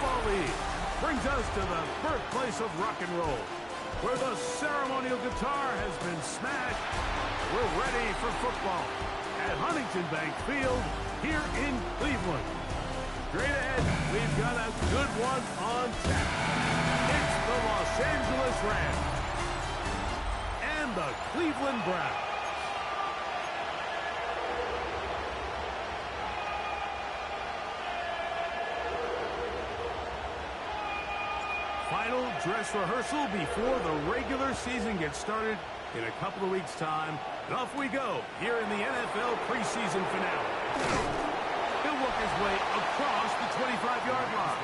Football League brings us to the birthplace of rock and roll, where the ceremonial guitar has been smashed. We're ready for football at Huntington Bank Field here in Cleveland. Straight ahead, we've got a good one on tap. It's the Los Angeles Rams and the Cleveland Browns. Final dress rehearsal before the regular season gets started in a couple of weeks' time. And off we go here in the NFL preseason finale. He'll work his way across the 25-yard line.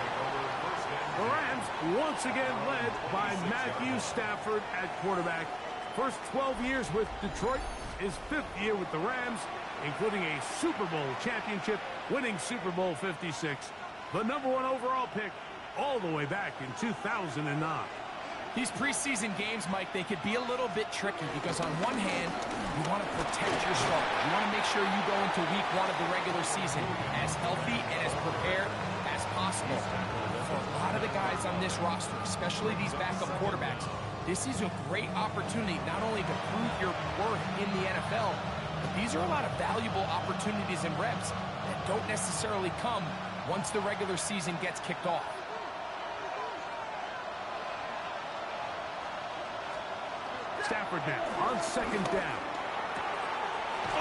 The Rams once again led by Matthew Stafford at quarterback. First 12 years with Detroit, his 5th year with the Rams, including a Super Bowl championship, winning Super Bowl 56. The #1 overall pick all the way back in 2009. These preseason games, Mike, they could be a little bit tricky because on one hand, you want to protect your star. You want to make sure you go into week 1 of the regular season as healthy and as prepared as possible. For a lot of the guys on this roster, especially these backup quarterbacks, this is a great opportunity not only to prove your worth in the NFL, but these are a lot of valuable opportunities and reps that don't necessarily come once the regular season gets kicked off. Stafford now on 2nd down.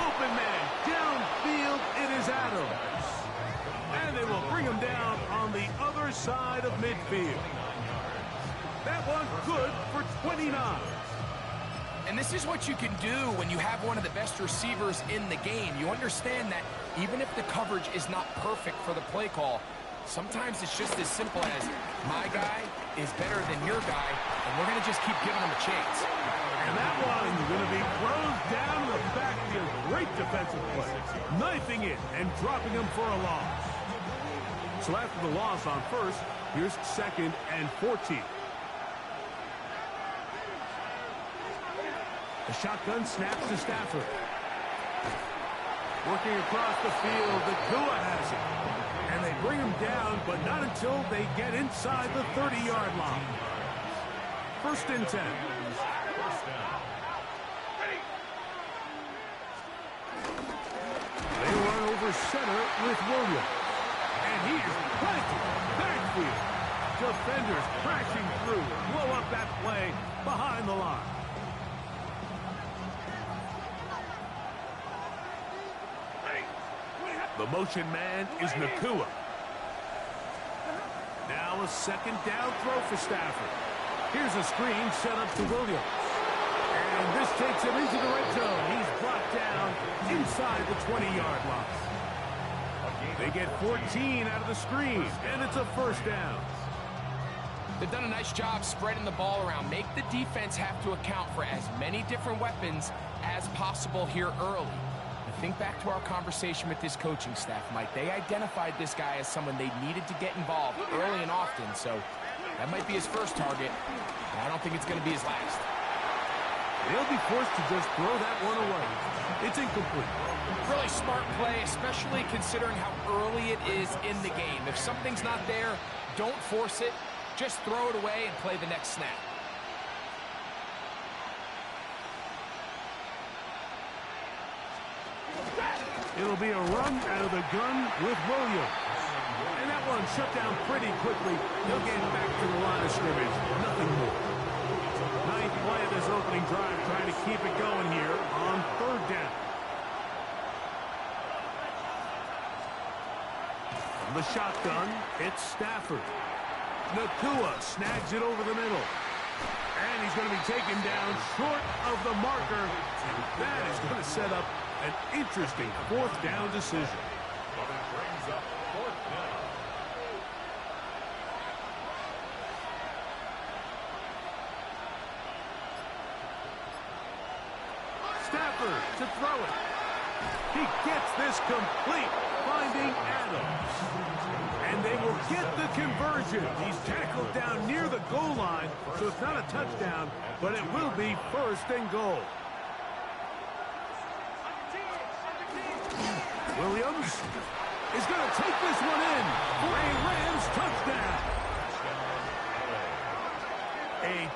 Open man, downfield, it is Adams. And they will bring him down on the other side of midfield. That one good for 29. And this is what you can do when you have one of the best receivers in the game. You understand that even if the coverage is not perfect for the play call, sometimes it's just as simple as my guy is better than your guy, and we're going to just keep giving him a chance. And that one's going to be thrown down the backfield. Great defensive play. Knifing it and dropping him for a loss. So after the loss on first, here's 2nd and 14. The shotgun snaps to Stafford. Working across the field, the Tua has it. And they bring him down, but not until they get inside the 30-yard line. 1st and 10. They run over center with Williams. And he is planted backfield. Defenders crashing through. Blow up that play behind the line. The motion man is Nakua. Now a 2nd down throw for Stafford. Here's a screen set up to Williams. And this takes him into the red zone. He's brought down inside the 20-yard line. They get 14 out of the screen, and it's a 1st down. They've done a nice job spreading the ball around. Make the defense have to account for as many different weapons as possible here early. Think back to our conversation with this coaching staff, Mike. They identified this guy as someone they needed to get involved early and often, so that might be his first target, but I don't think it's going to be his last. They'll be forced to just throw that one away. It's incomplete. Really smart play, especially considering how early it is in the game. If something's not there, don't force it. Just throw it away and play the next snap. It'll be a run out of the gun with Williams. And that one shut down pretty quickly. They'll get back to the line of scrimmage. Nothing more. 9th play of this opening drive, trying to keep it going here on 3rd down. From the shotgun, it's Stafford. Nakua snags it over the middle. And he's going to be taken down short of the marker. And that is going to set up an interesting 4th down decision. Stafford to throw it. He gets this complete, finding Adams. And they will get the conversion. He's tackled down near the goal line, so it's not a touchdown, but it will be 1st and goal. Williams is going to take this one in for a Rams touchdown.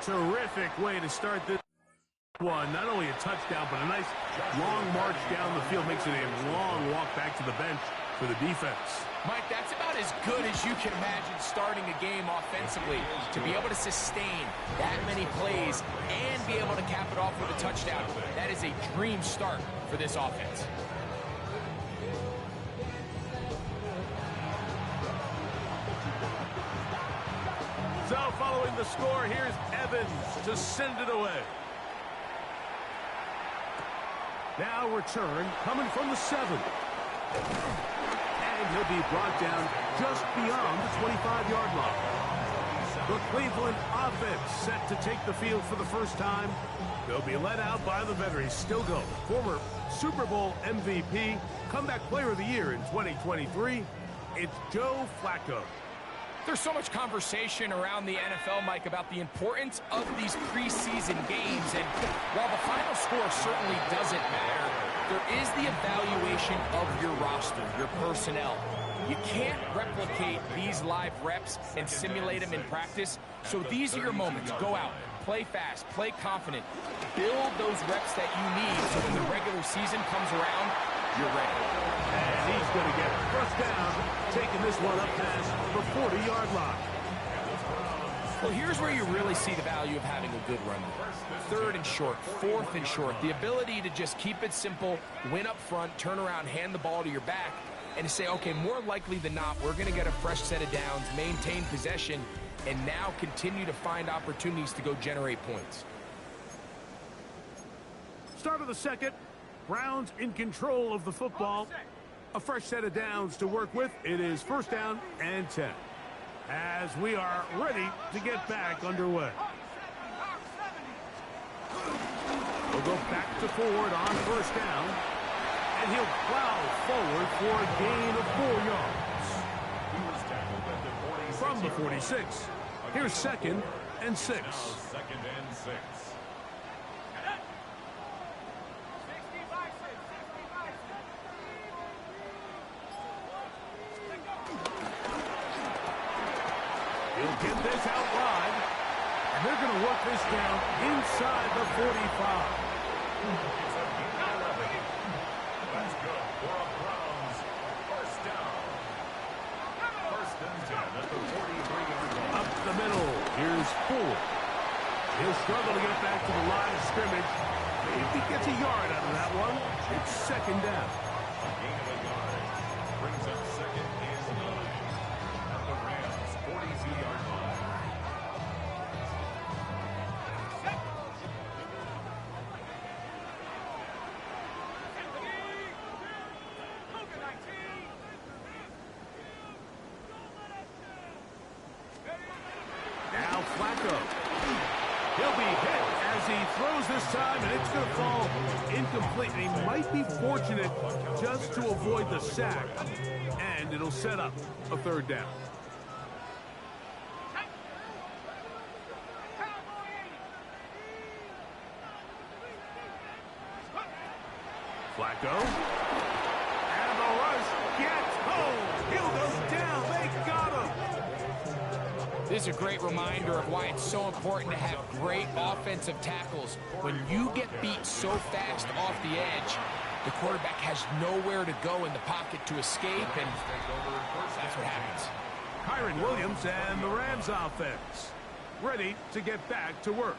terrific way to start this one. Not only a touchdown, but a nice long march down the field. Makes it a long walk back to the bench for the defense. Mike, that's about as good as you can imagine starting a game offensively. To be able to sustain that many plays and be able to cap it off with a touchdown, that is a dream start for this offense. So following the score, here's Evans to send it away. Now return coming from the 7. And he'll be brought down just beyond the 25-yard line. The Cleveland offense set to take the field for the first time. They'll be led out by the veteran, still going, former Super Bowl MVP, comeback player of the year in 2023. It's Joe Flacco. There's so much conversation around the NFL, Mike, about the importance of these preseason games. And while the final score certainly doesn't matter, there is the evaluation of your roster, your personnel. You can't replicate these live reps and simulate them in practice. So these are your moments. Go out, play fast, play confident, build those reps that you need so when the regular season comes around, you're ready. And he's going to get first down, taking this one up past the 40-yard line. Well, here's where you really see the value of having a good run. 3rd and short, 4th and short. The ability to just keep it simple, win up front, turn around, hand the ball to your back, and to say, okay, more likely than not, we're going to get a fresh set of downs, maintain possession, and now continue to find opportunities to go generate points. Start of the second. Browns in control of the football. A fresh set of downs to work with. It is first down and 10. As we are ready to get back underway. We'll go back to Ford on first down. And he'll plow forward for a gain of 4 yards. From the 46, here's 2nd and 6. He'll get this out wide, and they're going to work this down inside the 45. That's good for a Browns first down. 1st and 10 at the 43-yard line. Up the middle, here's Ford. He'll struggle to get back to the line of scrimmage. If he gets a yard out of that one, it's 2nd down. A gain of a yard brings up 2nd and 9 at the Rams 42-yard line. Now Flacco. He'll be hit as he throws this time, and it's going to fall incomplete. And he might be fortunate just to avoid the sack, and it'll set up a 3rd down. Flacco. And the rush gets home. He'll go down. They got him. This is a great reminder of why it's so important to have great offensive tackles. When you get beat so fast off the edge, the quarterback has nowhere to go in the pocket to escape, and that's what happens. Kyron Williams and the Rams offense ready to get back to work.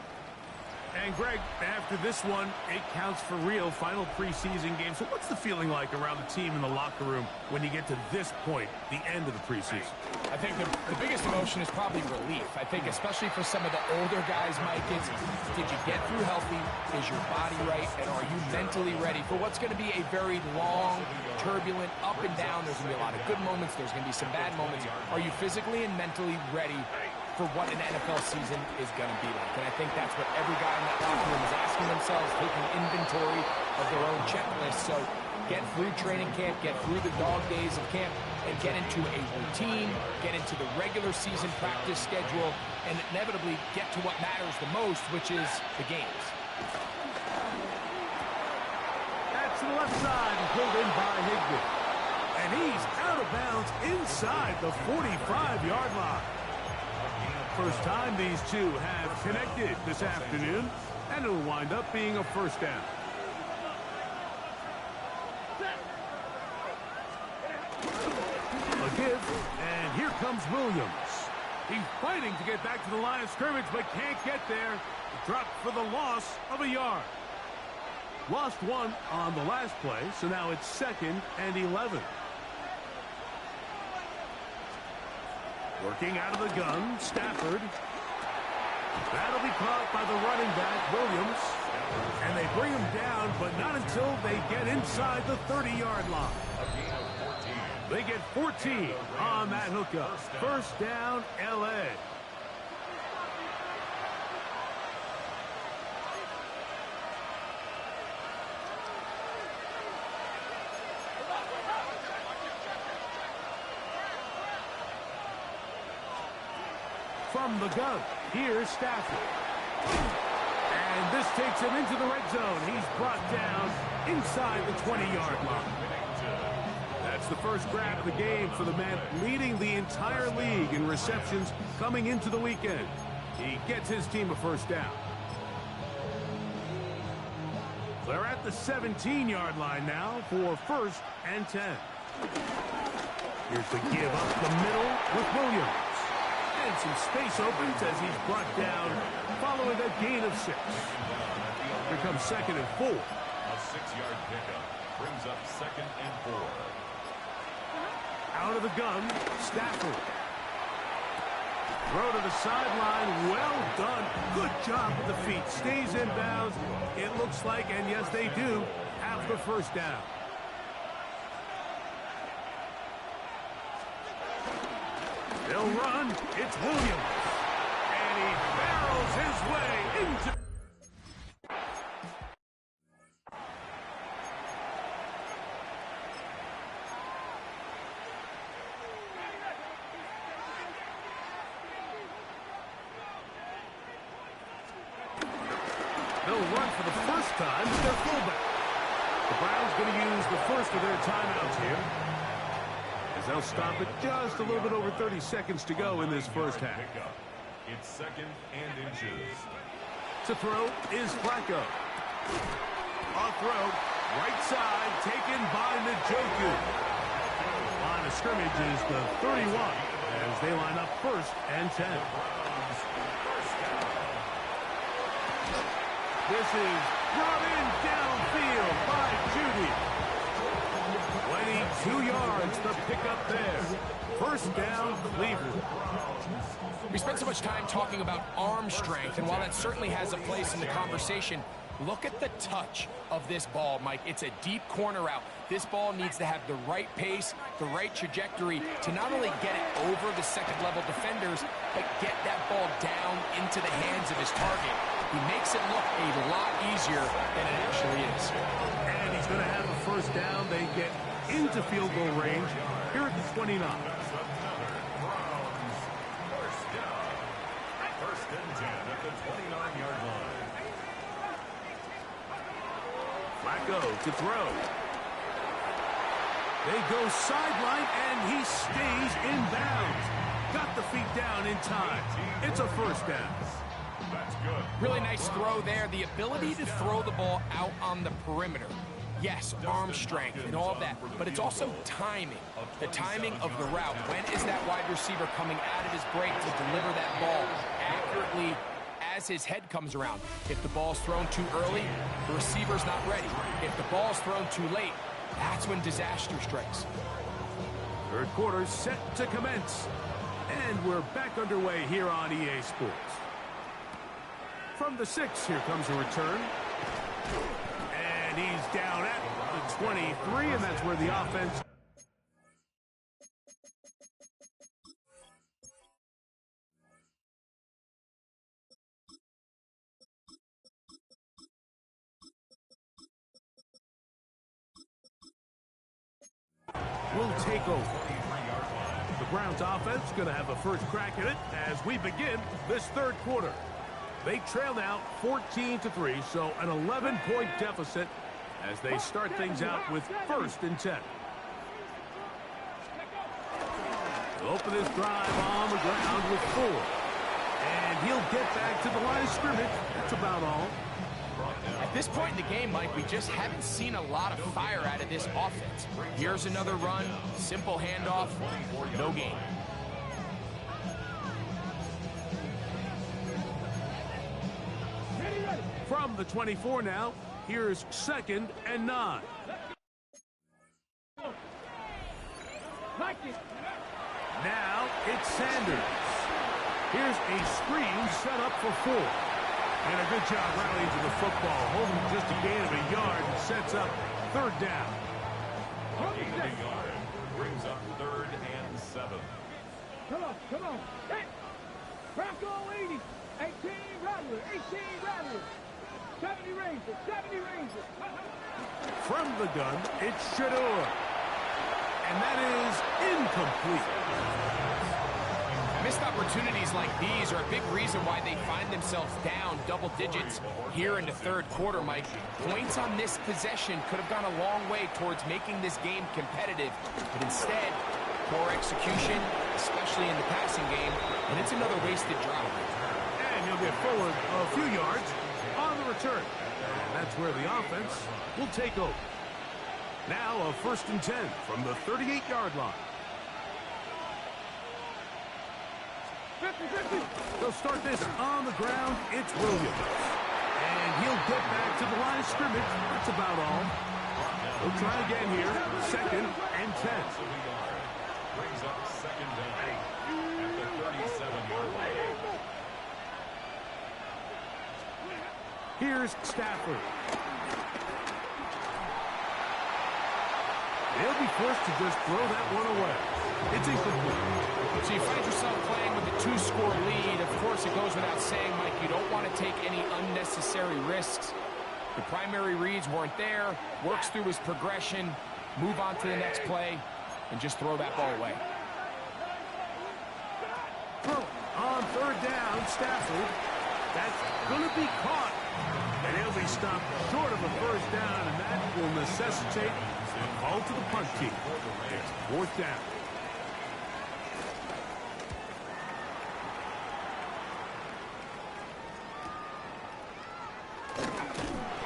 And Greg, after this one, it counts for real. Final preseason game. So what's the feeling like around the team in the locker room when you get to this point, the end of the preseason? I think the biggest emotion is probably relief. I think especially for some of the older guys, Mike, it's did you get through healthy? Is your body right? And are you mentally ready for what's going to be a very long, turbulent, up and down? There's going to be a lot of good moments. There's going to be some bad moments. Are you physically and mentally ready for what an NFL season is going to be like? And I think that's what every guy in that locker room is asking themselves, taking inventory of their own checklist. So get through training camp, get through the dog days of camp, and get into a routine, get into the regular season practice schedule, and inevitably get to what matters the most, which is the games. That's to the left side and pulled in by Higbee. And he's out of bounds inside the 45-yard line. First time these two have connected this afternoon, and it'll wind up being a first down. A give, and here comes Williams. He's fighting to get back to the line of scrimmage, but can't get there. Dropped for the loss of a yard. Lost one on the last play, so now it's 2nd and 11. Working out of the gun, Stafford. That'll be caught by the running back, Williams. And they bring him down, but not until they get inside the 30-yard line. They get 14 on that hookup. First down, L.A. From the gun, here's Stafford. And this takes him into the red zone. He's brought down inside the 20-yard line. That's the first grab of the game for the man leading the entire league in receptions coming into the weekend. He gets his team a first down. They're at the 17-yard line now for 1st and 10. Here's the give up the middle with Williams. And some space opens as he's brought down following a gain of 6. Here comes 2nd and 4. A 6-yard pickup brings up 2nd and 4. Out of the gun, Stafford. Throw to the sideline. Well done. Good job with the feet. Stays in bounds. It looks like, and yes, they do, have the first down. They'll run. It's Williams. And he barrels his way into... They'll run for the first time with their fullback. The Browns going to use the first of their timeouts here, as they'll stop it just a little bit over 30 seconds to go in this first half. It's 2nd and inches. To throw is Flacco. Off throw, right side, taken by Njoku. Line of scrimmage is the 31 as they line up 1st and 10. This is brought in downfield by Judy. 22 yards, the pickup there. First down, Cleveland. We spent so much time talking about arm strength, and while that certainly has a place in the conversation, look at the touch of this ball, Mike. It's a deep corner route. This ball needs to have the right pace, the right trajectory to not only get it over the second-level defenders, but get that ball down into the hands of his target. He makes it look a lot easier than it actually is. And he's going to have a first down. They get into field goal range here at the 29. First and 10 at the 29-yard line. Flacco to throw. They go sideline, and he stays in bounds. Got the feet down in time. It's a first down. That's good. Really nice throw there. The ability to throw the ball out on the perimeter. Yes, arm strength and all of that, but it's also timing. The timing of the route. When is that wide receiver coming out of his break to deliver that ball accurately as his head comes around? If the ball's thrown too early, the receiver's not ready. If the ball's thrown too late, that's when disaster strikes. Third quarter set to commence. And we're back underway here on EA Sports. From the 6, here comes a return. And he's down at the 23, and that's where the offense... will take over. The Browns offense going to have a first crack at it as we begin this third quarter. They trail now 14-3, so an 11-point deficit as they start things out with 1st and 10. They'll open this drive on the ground with 4. And he'll get back to the line of scrimmage. That's about all. At this point in the game, Mike, we just haven't seen a lot of fire out of this offense. Here's another run, simple handoff, no gain. From the 24 now, here's 2nd and 9. Now it's Sanders. Here's a screen set up for 4. And a good job rallying to the football, holding just a gain of a yard and sets up 3rd down. Brings up 3rd and 7. Come on. Hey, Bronco 80. 18 Rattler. 18 Rattler. 70 Rangers. From the gun, it's SHEDEUR. And that is incomplete. Missed opportunities like these are a big reason why they find themselves down double digits here in the 3rd quarter, Mike. Points on this possession could have gone a long way towards making this game competitive, but instead, poor execution, especially in the passing game, and it's another wasted drive. And he'll get forward a few yards on the return. And that's where the offense will take over. Now a 1st and 10 from the 38-yard line. They'll start this on the ground. It's Williams. And he'll get back to the line of scrimmage. That's about all. We'll try again here. 2nd and 10. Brings up 2nd down at the 37-yard line. Here's Stafford. They'll be forced to just throw that one away. It's incomplete. So you find yourself playing with a 2-score lead. Of course, it goes without saying, Mike, you don't want to take any unnecessary risks. The primary reads weren't there. Works through his progression, move on to the next play, and just throw that ball away. On 3rd down, Stafford. That's going to be caught. And he'll be stopped short of a 1st down, and that will necessitate a call to the punt team. It's 4th down.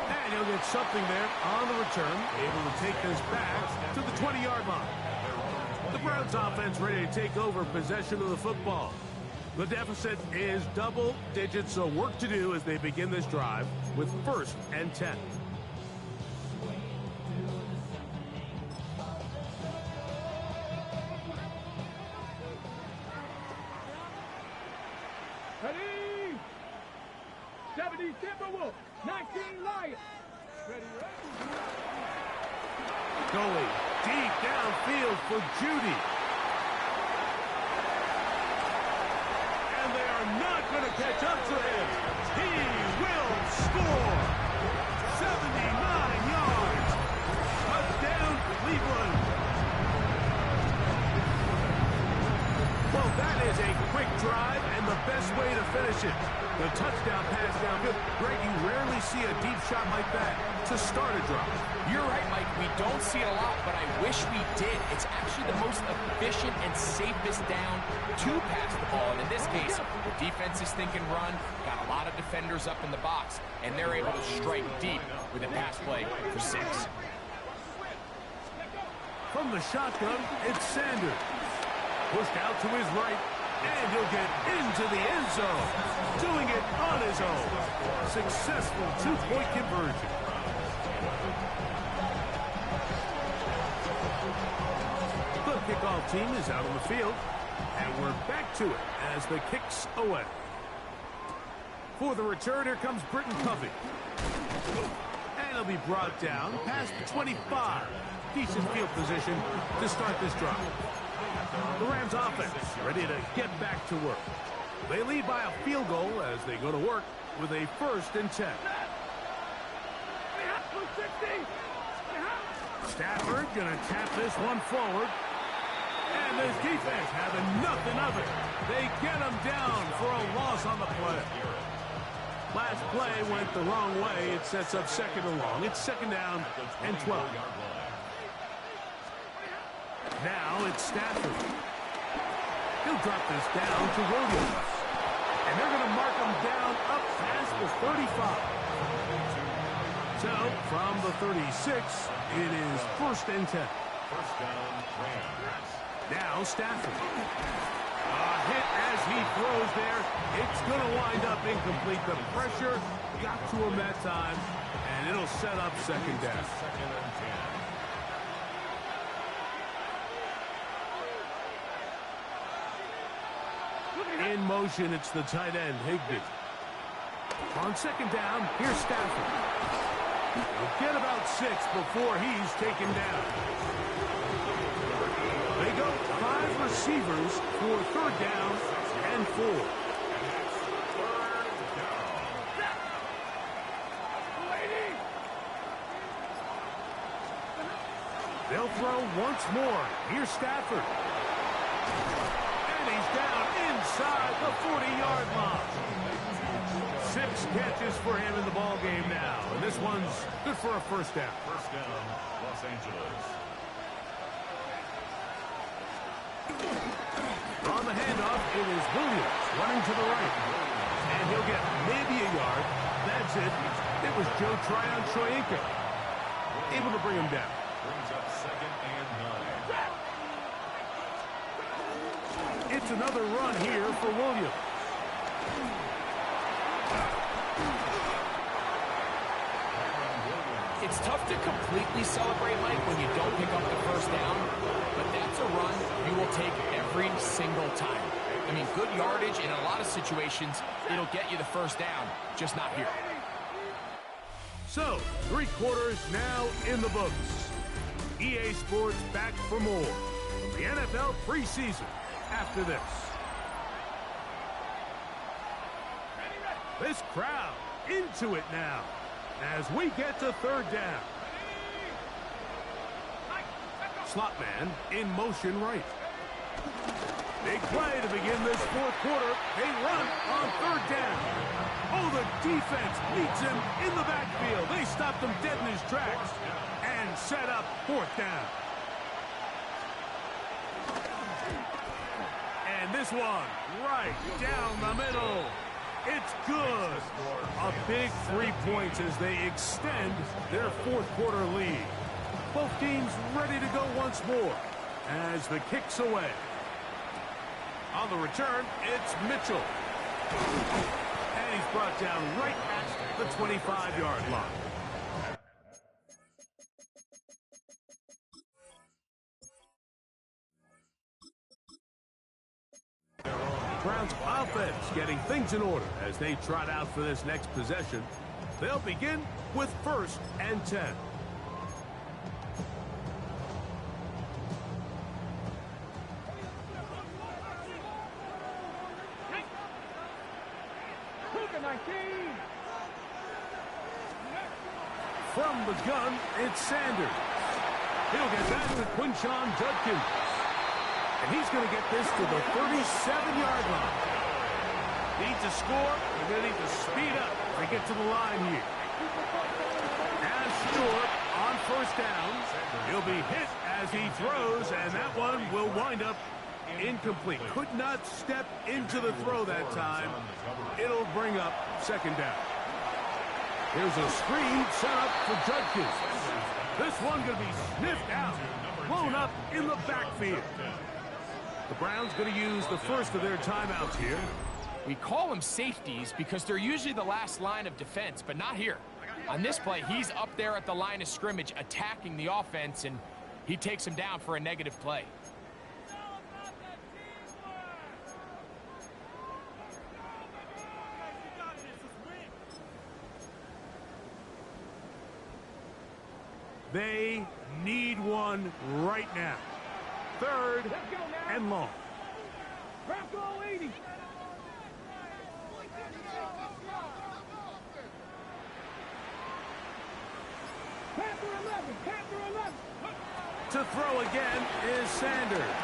And he'll get something there on the return, able to take this back to the 20-yard line. The Browns offense ready to take over possession of the football. The deficit is double digits, so work to do as they begin this drive with 1st and 10. Ready? 70 Timberwolves. 19 Lions. Ready? Going deep downfield for Judy. And they are not going to catch up to him. He will score. 79 yards. Touchdown, Cleveland. Well, that is a quick drive and the best way to finish it. The touchdown pass downfield. Greg, you rarely see a deep shot like that to start a drive. You're right, Mike. We don't see it a lot, but I wish we did. It's actually the most efficient and safest down to pass the ball. And in this case, the defense is thinking run, got a lot of defenders up in the box, and they're able to strike deep with a pass play for 6. From the shotgun, it's Sanders. Pushed out to his right, and he'll get into the end zone. Doing it on his own. Successful 2-point conversion. The kickoff team is out on the field, and we're back to it as the kick's away. For the return, here comes Britton Covey. And he'll be brought down past the 25. Decent field position to start this drive. The Rams offense ready to get back to work. They lead by a field goal as they go to work with a 1st and 10. Stafford gonna tap this one forward. And this defense having nothing of it. They get him down for a loss on the play. Last play went the wrong way. It sets up 2nd and long. It's 2nd down and 12. Now it's Stafford. He'll drop this down to Williams. And they're going down up past the 35. So, from the 36, it is 1st and 10. First down, Rams. Now Stafford. A hit as he throws there. It's going to wind up incomplete. The pressure got to him that time, and it'll set up 2nd down. 2nd and 10. In motion, it's the tight end, Higbee. On 2nd down, here's Stafford. He'll get about 6 before he's taken down. They go 5 receivers for 3rd down and 4. They'll throw once more. Here's Stafford. And he's down inside the 40-yard line. 6 catches for him in the ball game now. And this one's good for a 1st down. First down, Los Angeles. On the handoff, it is Williams running to the right. And he'll get maybe a yard. That's it. It was Joe Tryon-Shoyinka able to bring him down. Brings up 2nd and 9. It's another run here for Williams. It's tough to completely celebrate, Mike, when you don't pick up the 1st down, but that's a run you will take every single time. I mean, good yardage in a lot of situations, it'll get you the 1st down, just not here. So, 3 quarters now in the books. EA Sports back for more from the NFL preseason after this. This crowd into it now as we get to 3rd down. Slot man in motion right. Big play to begin this 4th quarter. They run on 3rd down. Oh, the defense meets him in the backfield. They stopped him dead in his tracks and set up 4th down. And this one right down the middle. It's good. A big 3 points as they extend their 4th quarter lead. Both teams ready to go once more as the kick's away. On the return, it's Mitchell. And he's brought down right at the 25-yard line. Browns offense getting things in order as they trot out for this next possession. They'll begin with 1st and 10. From the gun, it's Sanders. He'll get that to Quinshon Judkins. And he's going to get this to the 37-yard line. Need to score. They're going to need to speed up to get to the line here. As Stewart on 1st down. He'll be hit as he throws, and that one will wind up incomplete. Could not step into the throw that time. It'll bring up 2nd down. Here's a screen set up for Judkins. This one going to be sniffed out, blown up in the backfield. The Browns going to use the 1st of their timeouts here. We call them safeties because they're usually the last line of defense, but not here. On this play, he's up there at the line of scrimmage attacking the offense, and he takes him down for a negative play. They need one right now. 3rd and long. Bronco 80. Panther 11. Panther 11. To throw again is Sanders.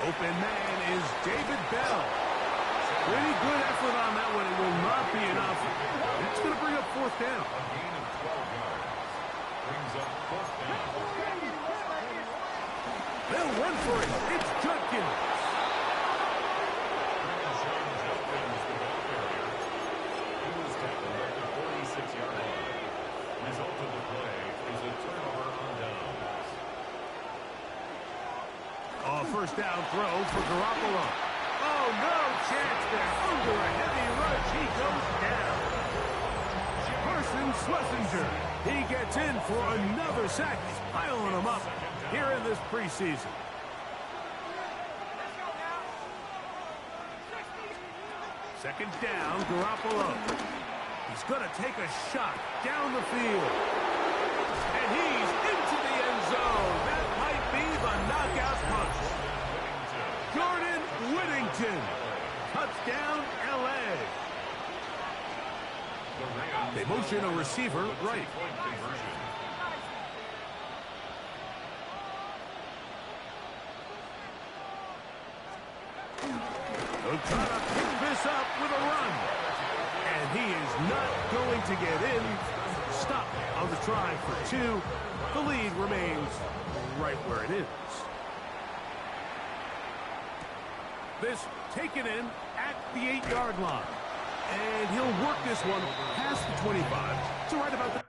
Open man is David Bell. Pretty good effort on that one. It will not be enough. It's going to bring up 4th down. A gain of 12 yards. Brings up 4th down. They'll run for it. It's Judkins. first down throw for Garoppolo. Oh, no chance there. Under a heavy rush, he goes down. Carson Schlesinger, he gets in for another sack. He's piling them up here in this preseason. Second down, Garoppolo. He's going to take a shot down the field. And he's into the end zone. That might be the knockout punch. Jordan Whittington. Touchdown, L.A. They motion a receiver right. They'll try to pick this up with a run. And he is not going to get in. Stop on the try for 2. The lead remains right where it is. This taken in at the 8-yard line. And he'll work this one past the 25. So right about the...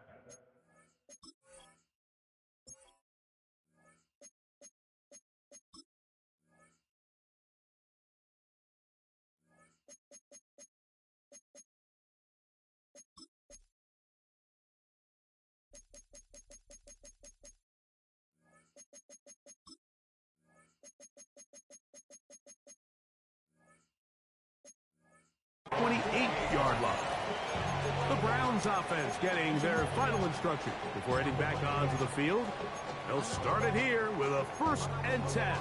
'28-yard line. The Browns offense getting their final instruction before heading back onto the field. They'll start it here with a 1st and 10.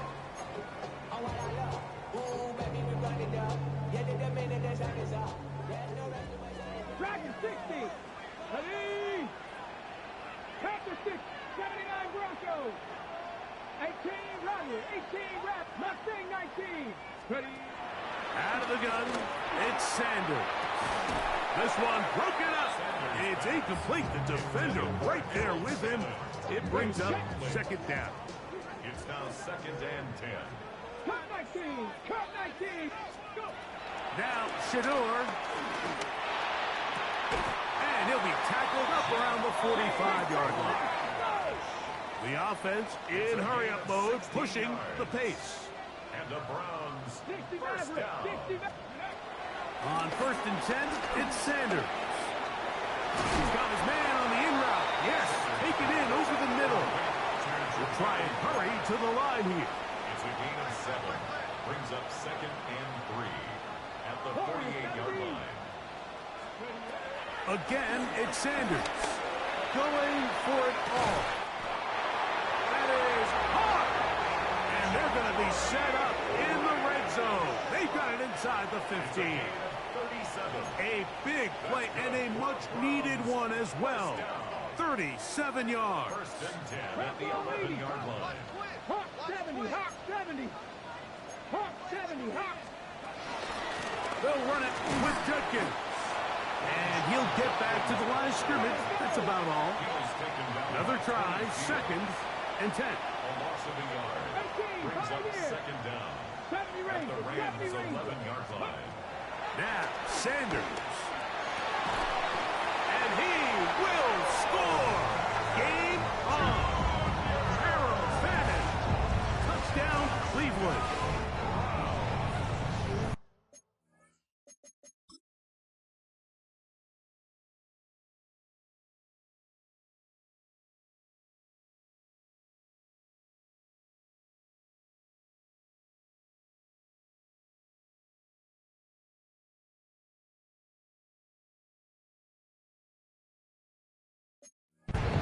Track is 60. Ready? Panther 6, 79 Broncos. 18 Rodney, 18 Rap, Mustang 19. Ready? Out of the gun, it's Sanders. This one broken up. It's incomplete. The defender right there with him. It brings up 2nd down. It's now 2nd and 10. Cut 19, cut 19. Go. Now SHEDEUR. And he'll be tackled up around the 45-yard line. The offense in hurry-up mode, pushing the pace. And the Browns 60 first Maverick, down. 60 Maverick. On 1st and 10, it's Sanders. He's got his man on the in route. Yes, take it in over the middle. We'll try and hurry to the line here. It's a gain of 7. Brings up 2nd and 3 at the 48-yard line. Again, it's Sanders. Going for it all. That is hard. And they're going to be set up in the red zone. They've got it inside the 15. 37. A big play and a much-needed one as well. 37 yards. 1st and 10 at the 11-yard line. Hawk 70, Hawk 70. Hawk 70, Hawk. They'll run it with Judkins. And he'll get back to the line of scrimmage. That's about all. Another try, 2nd and 10. A loss of a yard. 18, Brings up Pioneer. 2nd down 70 at the Rangers, Rams 70 Rangers. 11-yard line. Now, Sanders. And he will score. Game on. Aaron Fannin. Touchdown, Cleveland.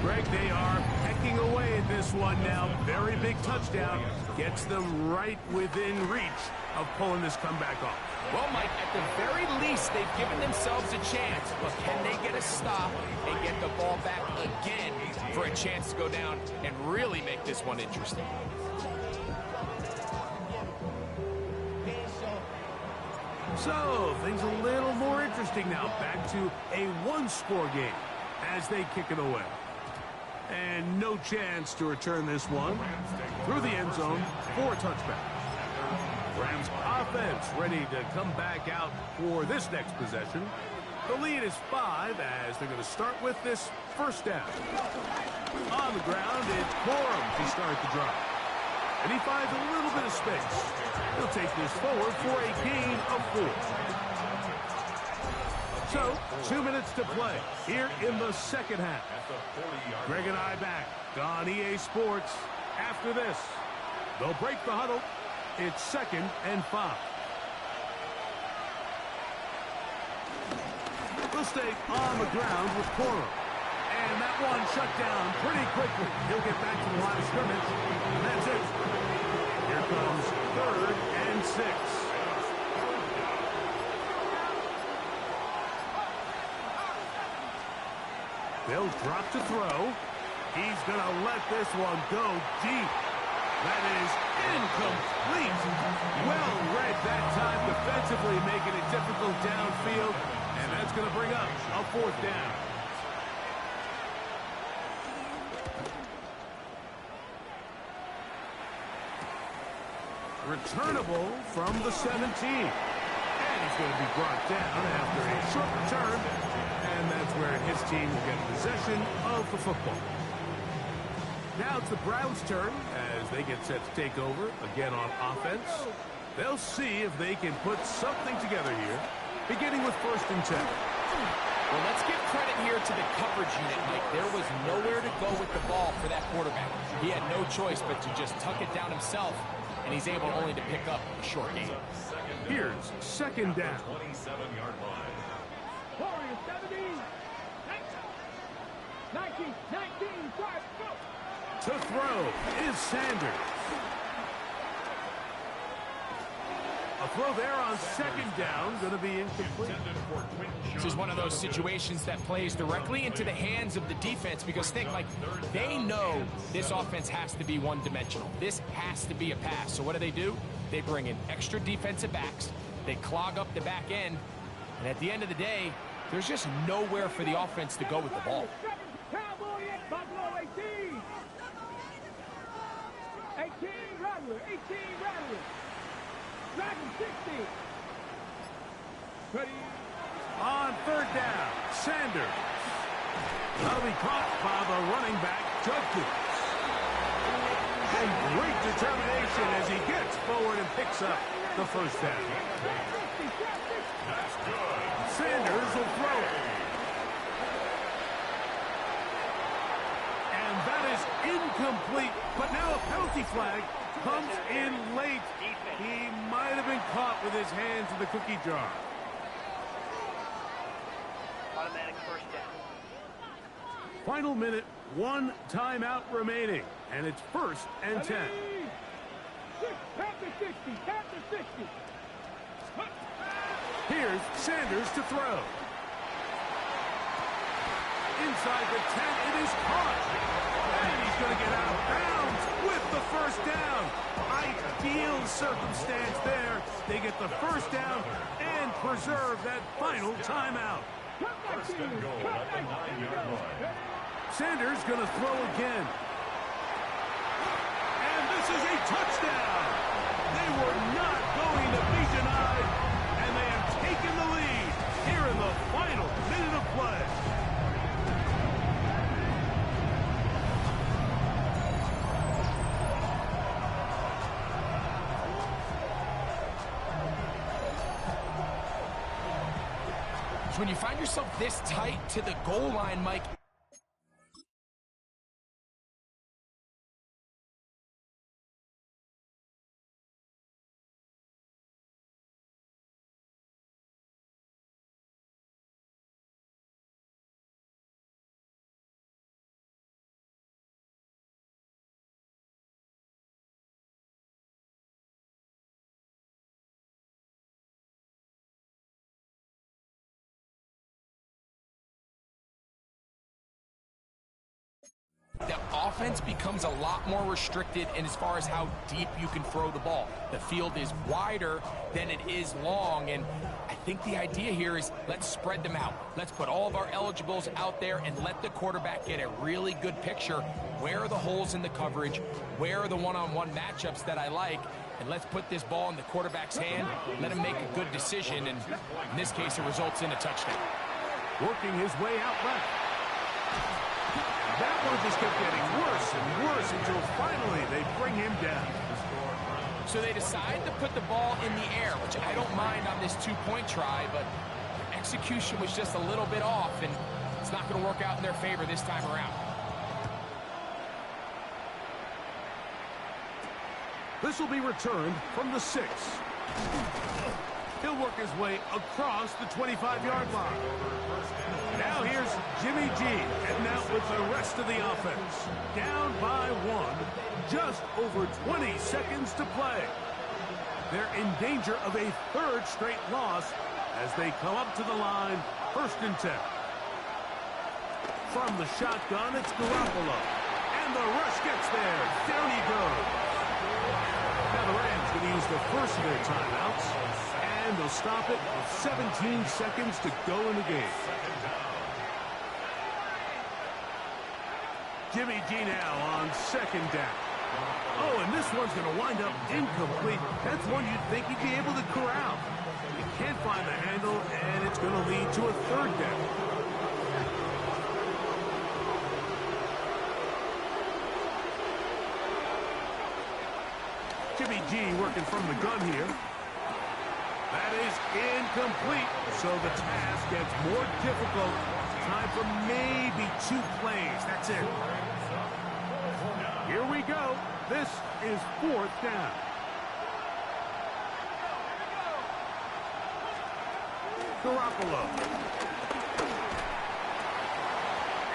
Greg, they are pecking away at this one now. Very big touchdown. Gets them right within reach of pulling this comeback off. Well, Mike, at the very least, they've given themselves a chance. But can they get a stop and get the ball back again for a chance to go down and really make this one interesting? So, things a little more interesting now. Back to a one-score game as they kick it away. And no chance to return this one through the end zone for a touchback. Rams offense ready to come back out for this next possession. The lead is 5 as they're going to start with this 1st down. On the ground, it's Corum to start the drive. and he finds a little bit of space. He'll take this forward for a gain of 4. So, 2 minutes to play here in the second half. Greg and I back on EA Sports after this. They'll break the huddle. It's 2nd and 5. They'll stay on the ground with Coro. And that one shut down pretty quickly. He'll get back to the line of scrimmage. And that's it. Here comes 3rd and 6. They'll drop to throw. He's going to let this one go deep. That is incomplete. Well read that time defensively, making it difficult downfield. And that's going to bring up a 4th down. Returnable from the 17. And he's going to be brought down after a short return. And that's where his team will get possession of the football. Now it's the Browns' turn as they get set to take over again on offense. They'll see if they can put something together here, beginning with 1st and 10. Well, let's give credit here to the coverage unit, Mike. There was nowhere to go with the ball for that quarterback. He had no choice but to just tuck it down himself, and he's able only to pick up a short gain. Here's 2nd down. 27-yard line. Warriors 17. 19, 5, go. To throw is Sanders. A throw there on 2nd down, going to be incomplete. This is one of those situations that plays directly into the hands of the defense because think, like, they know this offense has to be one-dimensional. This has to be a pass. So what do? They bring in extra defensive backs. They clog up the back end. And at the end of the day, there's just nowhere for the offense to go with the ball. Cowboy at Buffalo 18. 18 Rattler, 18 Rattler. Dragon 60. Ready. On 3rd down, Sanders. That'll be caught by the running back, Judkins. And great determination as he gets forward and picks up the 1st down. That's good. Sanders will throw it. And that is incomplete, but now a penalty flag comes in late. He might have been caught with his hands in the cookie jar. Automatic 1st down. Final minute, 1 timeout remaining, and it's 1st and 10. Panther 60, Panther 60. Here's Sanders to throw. Inside the 10, it is caught. And he's going to get out of bounds with the 1st down. Ideal circumstance there. They get the 1st down and preserve that final timeout. First and goal at the 9-yard line. Sanders going to throw again. And this is a touchdown. They were not going to be denied, and they have taken the lead here in the final minute of play. So when you find yourself this tight to the goal line, Mike, the offense becomes a lot more restricted in as far as how deep you can throw the ball. The field is wider than it is long, and I think the idea here is let's spread them out. Let's put all of our eligibles out there and let the quarterback get a really good picture. Where are the holes in the coverage? Where are the one-on-one matchups that I like? And let's put this ball in the quarterback's hand, let him make a good decision, and in this case, it results in a touchdown. Working his way out left. That one just kept getting worse and worse until finally they bring him down. So they decide to put the ball in the air, which I don't mind on this two-point try, but execution was just a little bit off, and it's not going to work out in their favor this time around. This will be returned from the 6. He'll work his way across the 25-yard line. Now here's Jimmy G heading out with the rest of the offense. Down by 1, just over 20 seconds to play. They're in danger of a 3rd straight loss as they come up to the line, 1st and 10. From the shotgun, it's Garoppolo. And the rush gets there. Down he goes. Now the Rams going to use the first of their timeouts, and they'll stop it with 17 seconds to go in the game. Jimmy G now on 2nd down. Oh, and this one's going to wind up incomplete. That's one you'd think he'd be able to corral. He can't find the handle, and it's going to lead to a 3rd down. Jimmy G working from the gun here. That is incomplete, so the task gets more difficult. Time for maybe 2 plays. That's it. Here we go. This is 4th down. Garoppolo.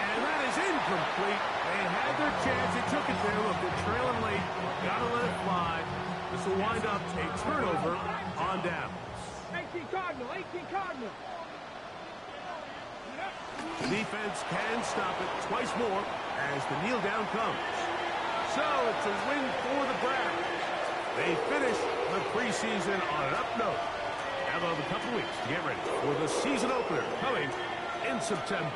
And that is incomplete. They had their chance. They took it there. Look, they're trailing late. Gotta let it fly. This will wind up a turnover on downs. 18 Cardinal, 18 Cardinal. The defense can stop it twice more as the kneel down comes. So it's a win for the Browns. They finish the preseason on an up note. Now they'll have a couple weeks to get ready for the season opener coming in September.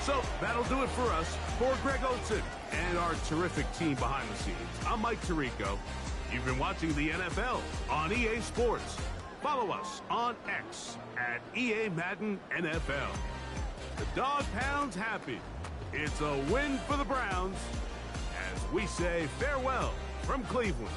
So that'll do it for us. For Greg Oates and our terrific team behind the scenes, I'm Mike Tirico. You've been watching the NFL on EA Sports. Follow us on X at EA Madden NFL. The Dog Pound's happy. It's a win for the Browns as we say farewell from Cleveland.